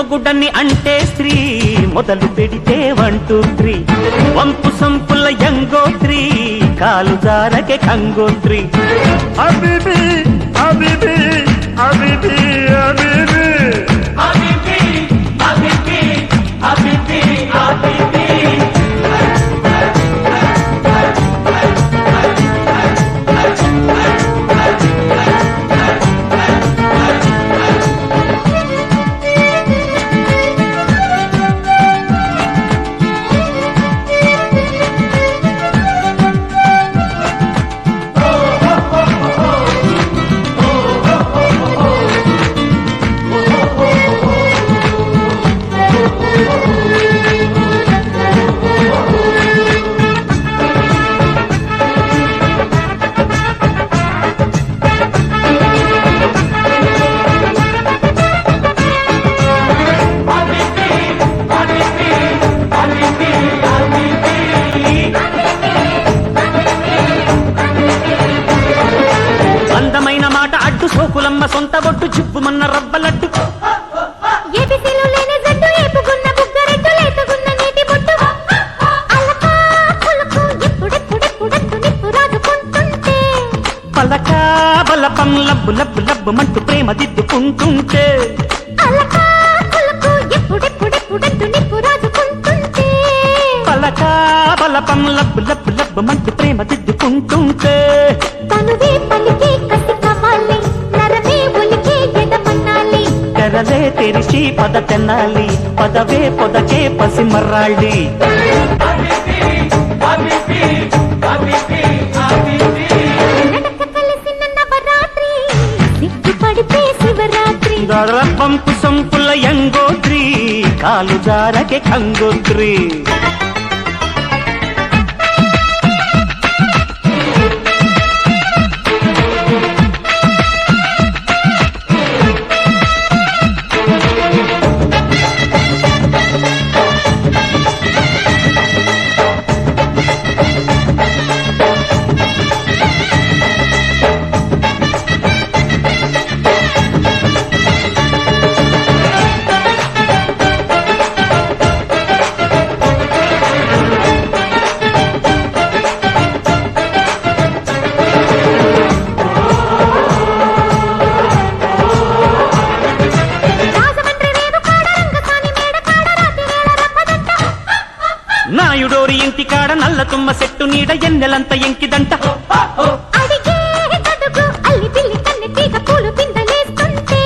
మొగుడని అంటే స్త్రీ మొదలు పెడితే 1 2 3 వంపు సంపుల యంగోత్రి కాలు జారకే కంగోత్రి హబీబీ హబీబీ హబీబీ హబీబీ హబీబీ హబీబీ హబీబీ హబీబీ సోకులమ్మ సొంత బొట్టు చిప్పుమన్న రవ్వలడ్డు ఏబిసిలో లేని జట్టు ఏపుగున్న బుగ్గరెట్టు లేతగున్న నీటి బొట్టు అలకా పులుకు ఎప్పుడెప్పుడెప్పుడెట్టు నిప్పు రాజుకుంటుంటే పలకా బలపం లబ్బు లబ్బు లబ్బు మంటూ ప్రేమ దిద్దుకుంటుంటే అలకా పులుకు ఎప్పుడెప్పుడెప్పుడెట్టు నిప్పు రాజుకుంటుంటే పలకా బలపం లబ్బు లబ్బు లబ్బు మంటూ ప్రేమ దిద్దుకుంటుంటే తనువే పలికే కసి కవాలి నరమే ఒలికే ఎదమన్నాలి తెరలే తెరిచి పద తెన్నాలి పదవే పొదకే పసిమర్రాళ్ళి నడక కలిసిన నవరాత్రి సిగ్గుపడితే శివరాత్రి పంపు సంపుల యంగోత్రి కాలు జారకే కంగోత్రి నాయుడోరి ఇంటి కాడ నల్ల తుమ్మ చెట్టు నీడ ఎన్నెలంత ఎంకిదంట అడిగే గడుగు అల్లి పిల్లి కన్నె తీగ పూలు పిందలేస్తుంటే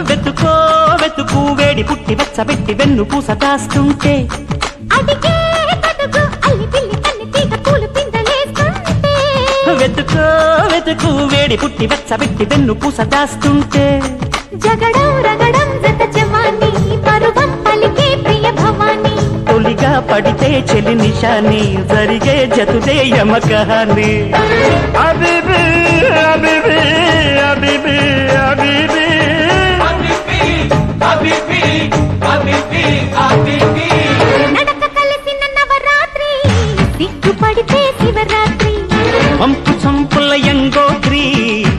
వెతుకో వెతుకు వేడి పుట్టి వెచ్చబెట్టి వెన్ను పూస దాస్తుంటే అడిగే గడుగు అల్లి పిల్లి కన్నె తీగ పూలు పిందలేస్తుంటే వెతుకో వెతుకు వేడి పుట్టి వెచ్చబెట్టి వెన్ను పూస దాస్తుంటే జగడం రగడం జత జవాని పరువం పలికే ప్రియ భవాని తొలిగా పడితే చెలి నిషాని జరిగే జతుదే యమకహాని హబీబీ హబీబీ హబీబీ హబీబీ నడక కలిసిన నవరాత్రి సిగ్గుపడితే శివరాత్రి వంపు సంపుల యంగోత్రి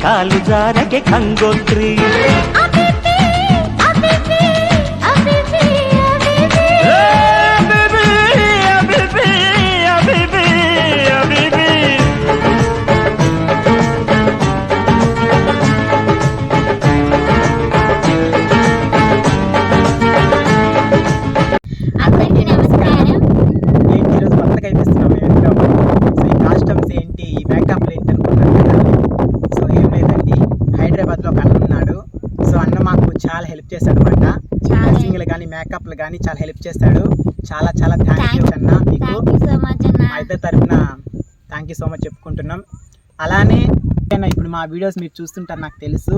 కాలు జారకే కంగోత్రి అబిబి అబిబి అబిబి అబిబి అందరికీ నమస్కారం. ఏంటి ఈరోజు కొత్తగా కనిపిస్తున్నాం మేము ఇంట్లో. సో ఈ కాస్ట్యూమ్స్ ఏంటి, ఈ మేకప్లు ఏంటి అనుకుంటారు కదా. సో ఏం లేదండి, హైదరాబాద్లో ఒక అన్న ఉన్నాడు. సో అన్న మాకు చాలా హెల్ప్ చేశాడు అనమాట. డ్రెస్సింగ్లు కానీ మేకప్లు కానీ చాలా హెల్ప్ చేశాడు. చాలా చాలా థ్యాంక్ యూ అన్న. మీకు మా ఇద్దరి తరఫున థ్యాంక్ యూ సో మచ్ చెప్పుకుంటున్నాం. అలానే ఇప్పుడు మా వీడియోస్ మీరు చూస్తుంటారు నాకు తెలుసు.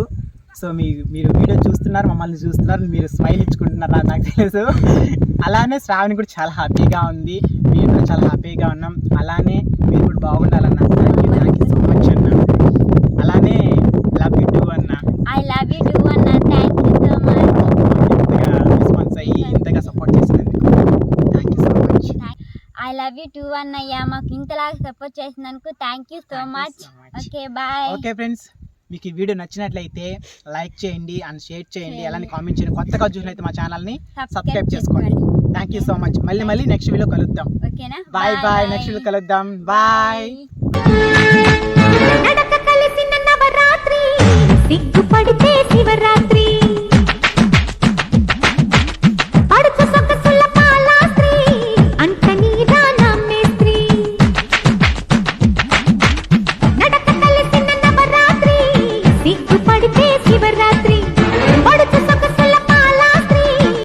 సో మీరు వీడియో చూస్తున్నారు, మమ్మల్ని చూస్తున్నారు, మీరు స్మైల్ ఇచ్చుకుంటున్నారు నాకు తెలుసు. అలానే శ్రావణి కూడా చాలా హ్యాపీగా ఉంది, మీరు కూడా చాలా హ్యాపీగా ఉన్నాం. అలానే మీరు కూడా బాగుండాలన్న. థ్యాంక్ యూ సో మచ్ అన్న. అలానే లవ్ యూ టూ అన్న. ఐ లవ్ యూ టూ అన్న. Thank you so much. ఇంతగా రెస్పాన్స్ అయ్యి ఇంతగా సపోర్ట్ చేసినందుకు thank you so much. I love you too అన్నయ్య. మాకు ఇంతలాగా సపోర్ట్ చేసినందుకు thank you so much. Okay bye. Okay friends, మీకు ఈ వీడియో నచ్చినట్లయితే లైక్ చేయండి అండ్ షేర్ చేయండి, అలానే కామెంట్ చేయండి. కొత్తగా చూసినట్లయితే మా ఛానల్ని సబ్స్క్రైబ్ చేసుకోండి. Thank you so much. మళ్ళీ నెక్స్ట్ వీడియో కలుద్దాం. ఓకేనా? బాయ్. నెక్స్ట్ వీడియో కలుద్దాం. బాయ్. నడక కలిసిన నవరాత్రి సిగ్గుపడితే శివరాత్రి